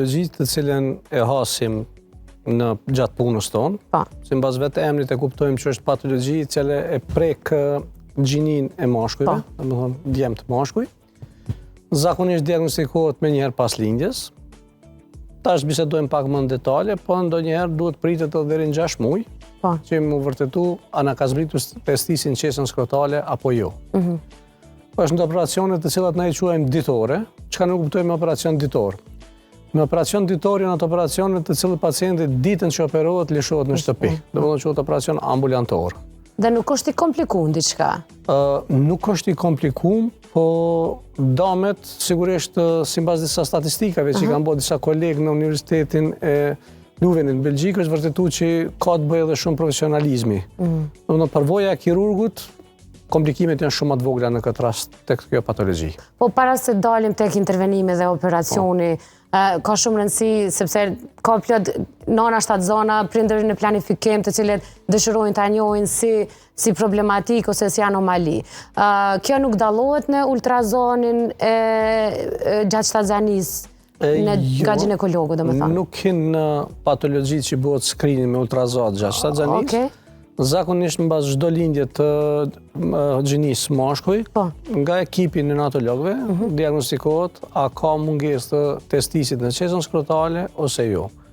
Gjitë të cilën e hasim në gjatë punës tonë, si mbas vetë emrit e kuptojmë që është patologji e cila e prek gjinin e mashkujve, domethënë djemt mashkuj. Zakonisht diagnostikohet me njëherë pas lindjes. Tash bisedojmë pak më në detale, po ndonjëherë duhet pritet edhe deri në 6 muaj, që më vërtetu a na ka zbritur testisin qesën skrotale apo jo. Është në operacionet të cilat na i quajmë ditore, çka ne kuptojmë me operacion ditor. Me operacion ditor janë ato operacionet të cilët pacienti ditën që operohet lëshohet në shtëpi. Domethënë quhet operacion ambulantor. Dhe nuk është i komplikuar diçka. Nuk është i komplikuar, po damet sigurisht sipas disa statistikave që kanë bërë disa kolegë në Universitetin e Leuvenit në Belgjik, është vërtetuar që ka të bëjë edhe shumë profesionalizmi. Domethënë përvoja e kirurgut, komplikimet janë shumë më të vogla në këtë rast tek kjo patologji. Po para se dalim tek intervenimi dhe operacioni, ka shumë rëndësi sepse ka plot nëna shtatzana, prindërit në planifikim të cilët dëshirojnë ta njohin si problematik ose si anomali. Kjo nuk dallohet në ultrazonin gjatë shtatzanisë nga ginekologu, domethënë. Nuk në patologji që bëhet screening me ultrazon gjatë shtatzanisë. Zakonisht mbas çdo lindje të gjinisë mashkuj, nga ekipi neonatologëve diagnostikohet a ka mungesë të testisit në qesën skrotale ose jo.